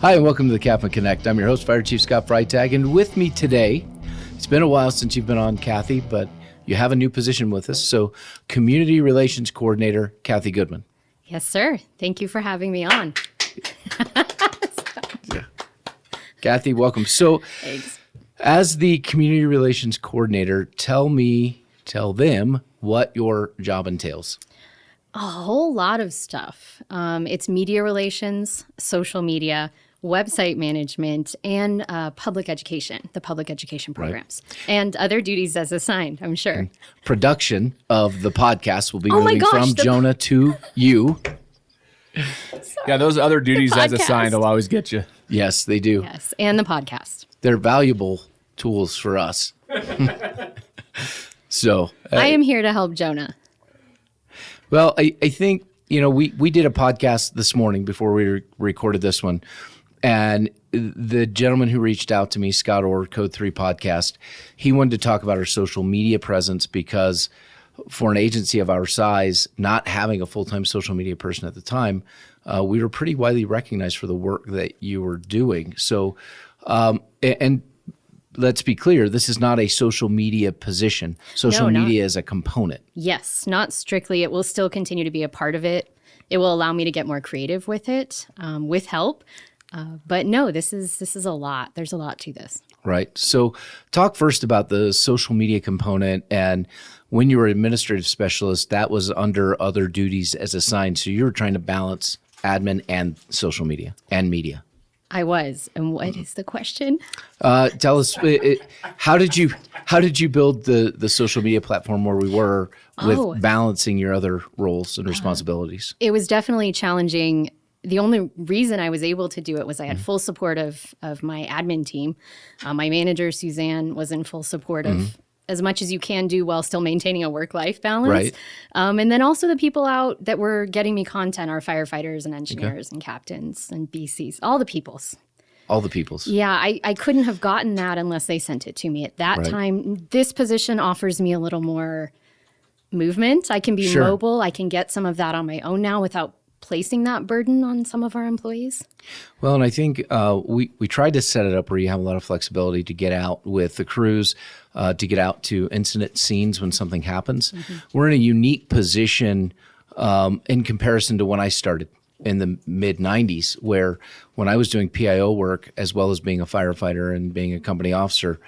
Hi, and welcome to the CAFMA Connect. I'm your host, Fire Chief Scott Freitag, and with me today, it's been a while since you've been on, Kathy, but you have a new position with us. So, Community Relations Coordinator, Kathy Goodman. Yes, sir. Thank you for having me on. Yeah. Kathy, welcome. So, Thanks. As the Community Relations Coordinator, tell them what your job entails. A whole lot of stuff. It's media relations, social media, website management, and public education, the public education programs, and other duties as assigned, I'm sure. And production of the podcast will be moving from Jonah to you. Yeah, those other duties as assigned will always get you. Yes, they do. Yes, and the podcast. They're valuable tools for us. So I am here to help Jonah. Well, I think, we did a podcast this morning before we recorded this one. And the gentleman who reached out to me, Scott Orr, Code 3 Podcast, he wanted to talk about our social media presence because for an agency of our size, not having a full-time social media person at the time, we were pretty widely recognized for the work that you were doing. So, and let's be clear, this is not a social media position. Social media is a component. Yes, not strictly. It will still continue to be a part of it. It will allow me to get more creative with it, with help. But no, this is a lot. There's a lot to this. Right. So talk first about the social media component. And when you were administrative specialist, that was under other duties as assigned. So you were trying to balance admin and social media and media. I was. And what is the question? Tell us, how did you build the social media platform where we were with balancing your other roles and responsibilities? It was definitely challenging. The only reason I was able to do it was I had full support of my admin team. My manager, Suzanne, was in full support of as much as you can do while still maintaining a work-life balance. Right. And then also the people out that were getting me content, our firefighters and engineers and captains and BCs, all the peoples. All the peoples. Yeah, I couldn't have gotten that unless they sent it to me. At that time, this position offers me a little more movement. I can be mobile. I can get some of that on my own now without placing that burden on some of our employees? Well, and I think we tried to set it up where you have a lot of flexibility to get out with the crews, to get out to incident scenes when something happens. We're in a unique position in comparison to when I started in the mid-'90s, where when I was doing PIO work as well as being a firefighter and being a company officer,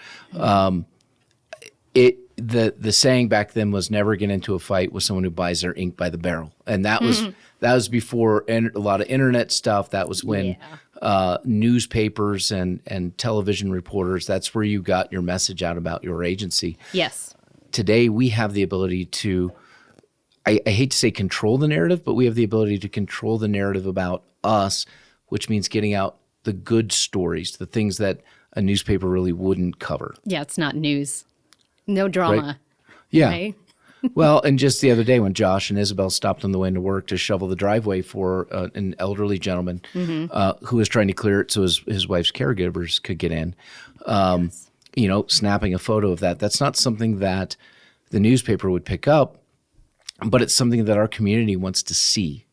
the saying back then was never get into a fight with someone who buys their ink by the barrel. And that was before a lot of internet stuff. That was when newspapers and television reporters, that's where you got your message out about your agency. Yes. Today, we have the ability to, I hate to say control the narrative, but we have the ability to control the narrative about us, which means getting out the good stories, the things that a newspaper really wouldn't cover. Yeah, it's not news. No drama. Right? Yeah. Right? Well, and just the other day when Josh and Isabel stopped on the way into work to shovel the driveway for an elderly gentleman who was trying to clear it so his wife's caregivers could get in, snapping a photo of that. That's not something that the newspaper would pick up, but it's something that our community wants to see,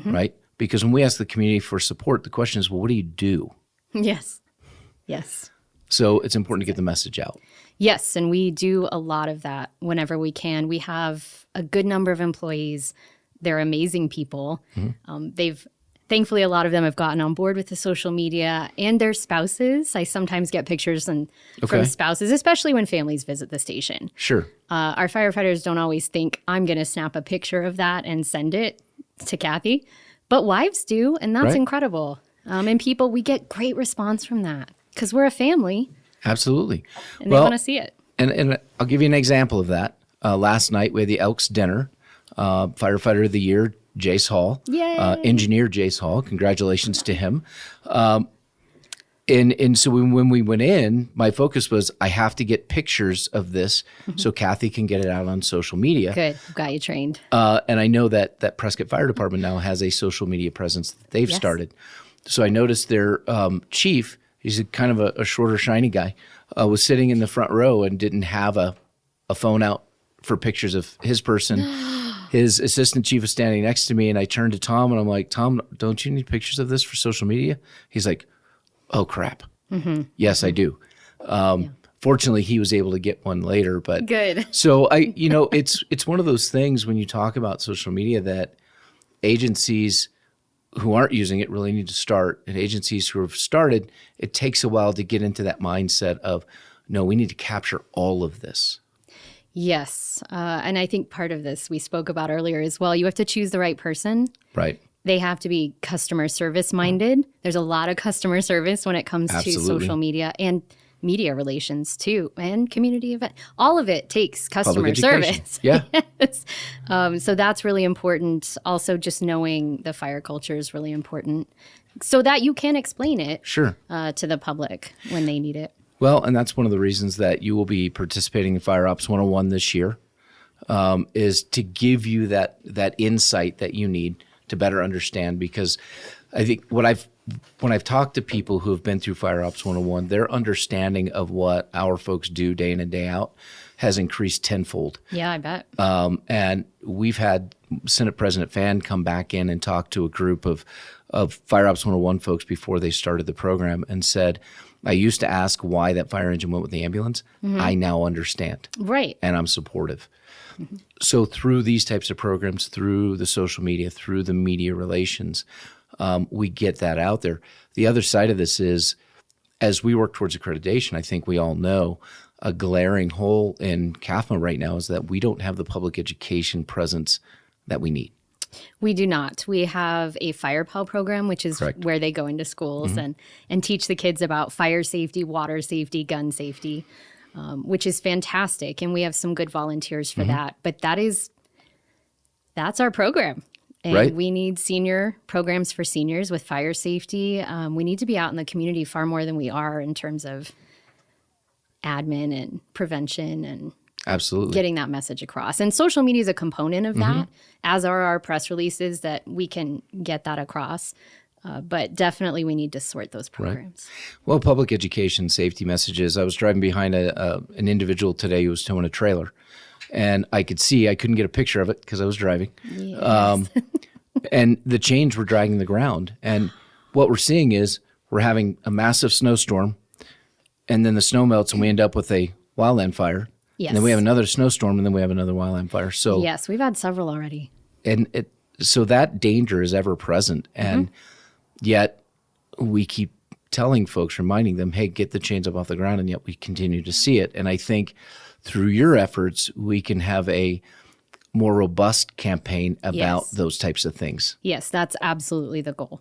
right? Because when we ask the community for support, the question is, well, what do you do? Yes. Yes. So it's important to get the message out. Yes, and we do a lot of that whenever we can. We have a good number of employees. They're amazing people. Thankfully, a lot of them have gotten on board with the social media and their spouses. I sometimes get pictures from spouses, especially when families visit the station. Sure. Our firefighters don't always think, I'm going to snap a picture of that and send it to Kathy, but wives do, and that's incredible. And people, we get great response from that because we're a family. Absolutely. And they want to see it. And I'll give you an example of that. Last night we had the Elks Dinner. Firefighter of the Year, Jace Hall. Yay. Engineer Jace Hall. Congratulations to him. And so when we went in, my focus was I have to get pictures of this so Kathy can get it out on social media. Good. Got you trained. And I know that Prescott Fire Department now has a social media presence that they've started. So I noticed their chief, he's kind of a shorter, shiny guy, was sitting in the front row and didn't have a phone out for pictures of his person. His assistant chief was standing next to me, and I turned to Tom, and I'm like, Tom, don't you need pictures of this for social media? He's like, oh, crap. Yes, I do. Fortunately, he was able to get one later. But Good. So it's one of those things when you talk about social media that agencies who aren't using it really need to start, and agencies who have started, it takes a while to get into that mindset of, no, we need to capture all of this. Yes. And I think part of this we spoke about earlier as well. You have to choose the right person. Right. They have to be customer service minded. There's a lot of customer service when it comes to social media and media relations too, and community event. All of it takes customer service. Yeah. Yes. So that's really important. Also, just knowing the fire culture is really important so that you can explain it Sure. To the public when they need it. Well, and that's one of the reasons that you will be participating in Fire Ops 101 this year, is to give you that insight that you need to better understand. Because I think when I've talked to people who have been through Fire Ops 101, their understanding of what our folks do day in and day out has increased tenfold. Yeah, I bet. And we've had Senate President Fan come back in and talk to a group of Fire Ops 101 folks before they started the program and said, I used to ask why that fire engine went with the ambulance. I now understand. Right. And I'm supportive. So through these types of programs, through the social media, through the media relations, we get that out there. The other side of this is, as we work towards accreditation, I think we all know a glaring hole in CAFMA right now is that we don't have the public education presence that we need. We do not. We have a Fire Pal program, which is Correct. where they go into schools and teach the kids about fire safety, water safety, gun safety, which is fantastic. And we have some good volunteers for that. But that's our program. And we need senior programs for seniors with fire safety. We need to be out in the community far more than we are in terms of admin and prevention and Absolutely. getting that message across. And social media is a component of that, as are our press releases that we can get that across. But definitely we need to sort those programs. Well, public education safety messages. I was driving behind an individual today who was towing a trailer, and I couldn't get a picture of it because I was driving. Yes. And the chains were dragging the ground. And what we're seeing is we're having a massive snowstorm, and then the snow melts and we end up with a wildland fire. Yes. And then we have another snowstorm, and then we have another wildland fire. So Yes, we've had several already. so that danger is ever present, and yet we keep telling folks, reminding them, hey, get the chains up off the ground, and yet we continue to see it. And I think through your efforts, we can have a more robust campaign about those types of things. Yes, that's absolutely the goal.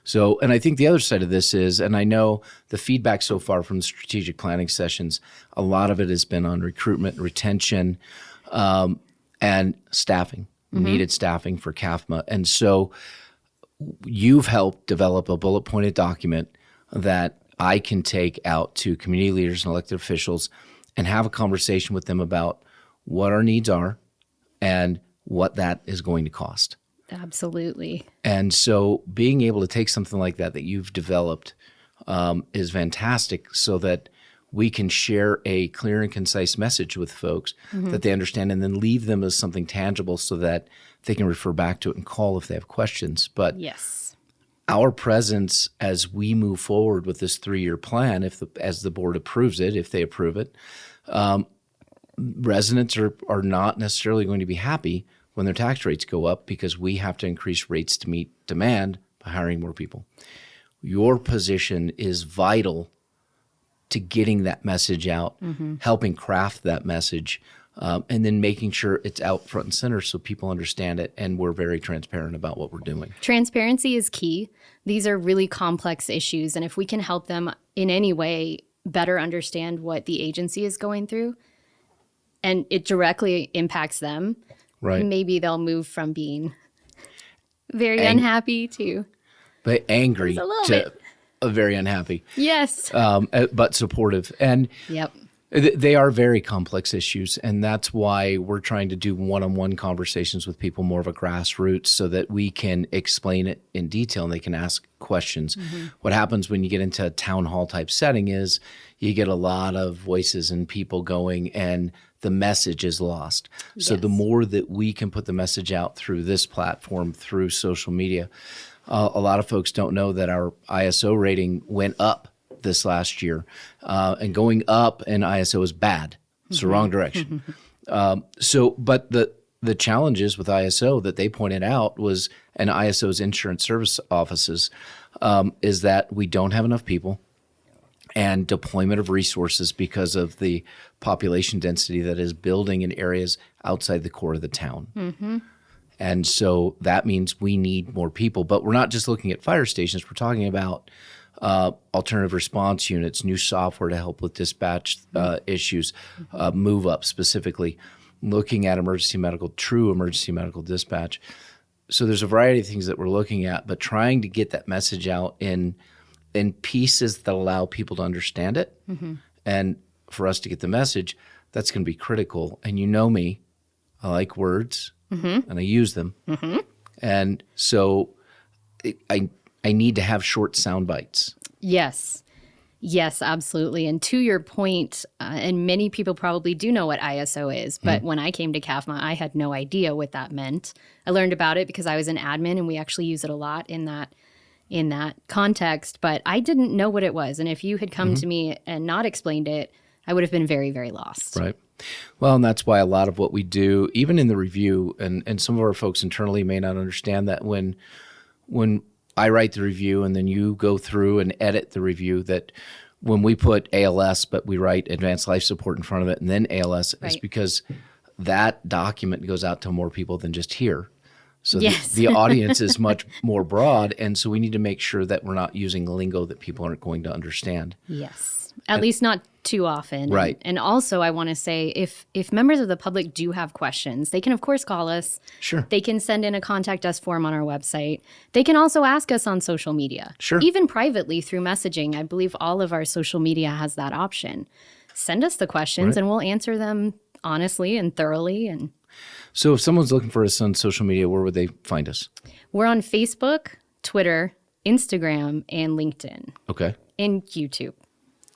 So, and I think the other side of this is, and I know the feedback so far from the strategic planning sessions, a lot of it has been on recruitment, retention, and staffing, needed staffing for CAFMA. And so you've helped develop a bullet pointed document that I can take out to community leaders and elected officials and have a conversation with them about what our needs are and what that is going to cost. Absolutely. And so being able to take something like that you've developed is fantastic, so that we can share a clear and concise message with folks that they understand, and then leave them as something tangible so that they can refer back to it and call if they have questions. But Yes. our presence as we move forward with this 3-year plan, as the board approves it, if they approve it, residents are not necessarily going to be happy when their tax rates go up, because we have to increase rates to meet demand by hiring more people. Your position is vital to getting that message out, helping craft that message, and then making sure it's out front and center so people understand it, and we're very transparent about what we're doing. Transparency is key. These are really complex issues, and if we can help them in any way better understand what the agency is going through, and it directly impacts them, Right. maybe they'll move from being very unhappy to But angry Just a little to bit. Very unhappy, yes. but supportive. And Yep. they are very complex issues, and that's why we're trying to do one-on-one conversations with people, more of a grassroots, so that we can explain it in detail and they can ask questions. What happens when you get into a town hall type setting is you get a lot of voices and people going, and the message is lost. So the Yes. more that we can put the message out through this platform, through social media, A lot of folks don't know that our ISO rating went up this last year, and going up in ISO is bad. It's the wrong direction. But the challenges with ISO that they pointed out was, and ISO's insurance service offices, is that we don't have enough people and deployment of resources because of the population density that is building in areas outside the core of the town. And so that means we need more people. But we're not just looking at fire stations. We're talking about alternative response units, new software to help with dispatch issues, move up specifically, looking at true emergency medical dispatch. So there's a variety of things that we're looking at, but trying to get that message out in pieces that allow people to understand it. And for us to get the message, that's going to be critical. And you know me, I like words and I use them. And so I need to have short sound bites. Yes. Yes, absolutely. And to your point, and many people probably do know what ISO is, but when I came to CAFMA, I had no idea what that meant. I learned about it because I was an admin and we actually use it a lot in that context, but I didn't know what it was. And if you had come to me and not explained it, I would have been very, very lost. Right. Well, and that's why a lot of what we do, even in the review, and some of our folks internally may not understand that when I write the review and then you go through and edit the review, that when we put ALS, but we write advanced life support in front of it and then ALS, is because that document goes out to more people than just here. So the audience is much more broad, and so we need to make sure that we're not using lingo that people aren't going to understand. Yes, at least not too often. Right. And also I want to say, if members of the public do have questions, they can of course call us. Sure. They can send in a contact us form on our website. They can also ask us on social media. Sure. Even privately through messaging. I believe all of our social media has that option. Send us the questions and we'll answer them honestly and thoroughly. And so if someone's looking for us on social media, where would they find us? we're on Facebook, Twitter, Instagram, and LinkedIn. Okay. And YouTube.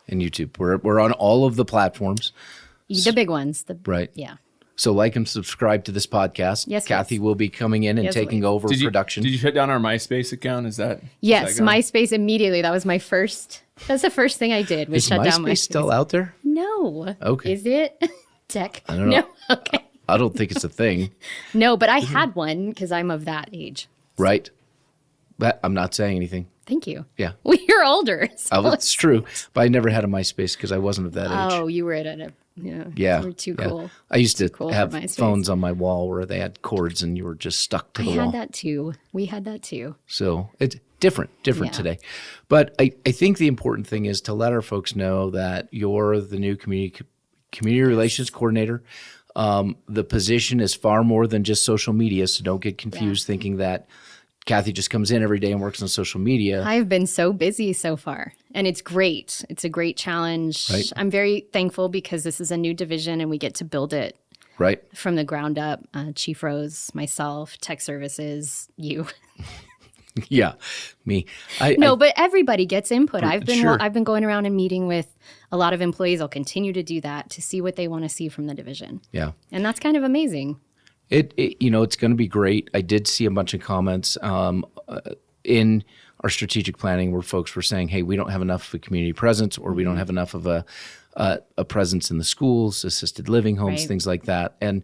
And YouTube. We're on all of the platforms. The big ones. Right. Yeah. So like and subscribe to this podcast. Yes, Kathy please. will be coming in and Yes, taking please. over production. Did you shut down our MySpace account? Is that Yes, is that gone? MySpace immediately. That's the first thing I did was Is shut down MySpace still out there? No. Okay. Is it? Tech? I don't know. No. Okay. I don't think it's a thing. No, but I had one because I'm of that age. Right. But I'm not saying anything. Thank you. Yeah. Well, you're older. So It's true. But I never had a MySpace because I wasn't of that age. Oh, you were at a Yeah. You were too cool. I used to cool for have MySpace. phones on my wall where they had cords and you were just stuck to I the had wall. that too. We had that too. So it's different Yeah. today. But I think the important thing is to let our folks know that you're the new community relations coordinator. The position is far more than just social media, so don't get confused thinking that Kathy just comes in every day and works on social media. I've been so busy so far, and it's great. It's a great challenge. Right. I'm very thankful because this is a new division and we get to build it Right. from the ground up. Chief Rose, myself, tech services, you. Yeah. Me. But everybody gets input. I've Sure. been going around and meeting with a lot of employees. I'll continue to do that to see what they want to see from the division. Yeah. And that's kind of amazing. It's going to be great. I did see a bunch of comments in our strategic planning where folks were saying, hey, we don't have enough of a community presence, or we don't have enough of a presence in the schools, assisted living homes, Right. things like that. And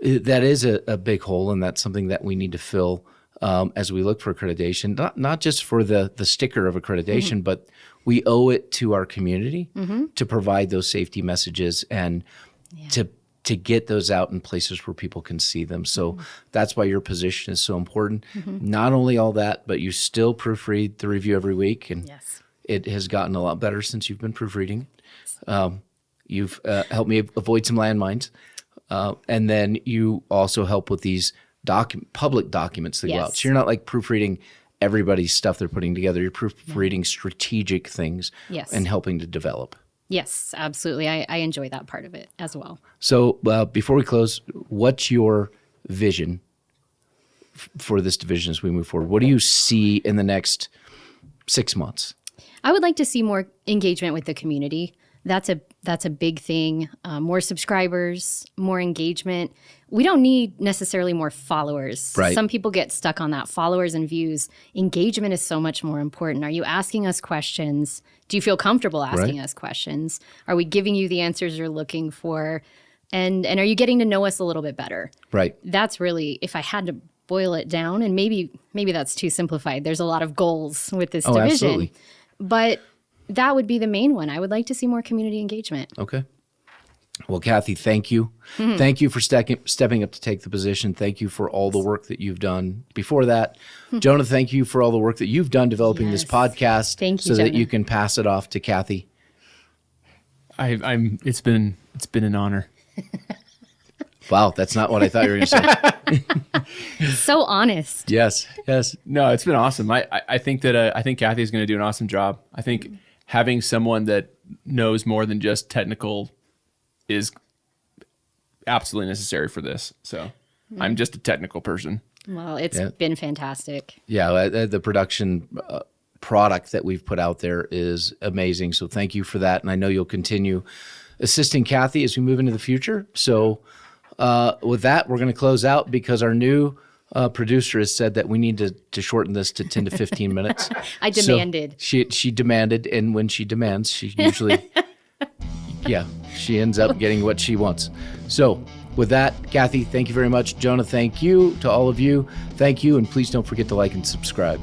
that is a big hole, and that's something that we need to fill as we look for accreditation, not just for the sticker of accreditation, but we owe it to our community to provide those safety messages and to get those out in places where people can see them. So that's why your position is so important. Not only all that, but you still proofread the review every week, and Yes. it has gotten a lot better since you've been proofreading. You've helped me avoid some landmines, and then you also help with these public documents that go out. Yes. So you're not like proofreading everybody's stuff they're putting together. You're proofreading strategic things Yes. and helping to develop. Yes, absolutely. I enjoy that part of it as well. So before we close, what's your vision for this division as we move forward? What do you see in the next 6 months? I would like to see more engagement with the community. That's a big thing. More subscribers, more engagement. We don't need necessarily more followers. Right. Some people get stuck on that, followers and views. Engagement is so much more important. Are you asking us questions? Do you feel comfortable asking us questions? Are we giving you the answers you're looking for? And are you getting to know us a little bit better? Right. That's really, if I had to boil it down, and maybe that's too simplified. There's a lot of goals with this division. Absolutely. But that would be the main one. I would like to see more community engagement. Okay. Well, Kathy, thank you. Thank you for stepping up to take the position. Thank you for all the work that you've done before that. Jonah, thank you for all the work that you've done developing this podcast. Thank you, so that Jonah. you can pass it off to Kathy. It's been an honor. Wow, that's not what I thought you were going to say. So honest. Yes. No, it's been awesome. I think that I think Kathy is going to do an awesome job. I think having someone that knows more than just technical is absolutely necessary for this. So I'm just a technical person. Well, it's been fantastic. Yeah, the production product that we've put out there is amazing. So thank you for that. And I know you'll continue assisting Kathy as we move into the future. So with that, we're going to close out because our new producer has said that we need to shorten this to 10 to 15 minutes. I demanded. So she demanded, and when she demands, she usually, she ends up getting what she wants. So with that, Kathy, thank you very much. Jonah, thank you. To all of you, thank you. And please don't forget to like and subscribe.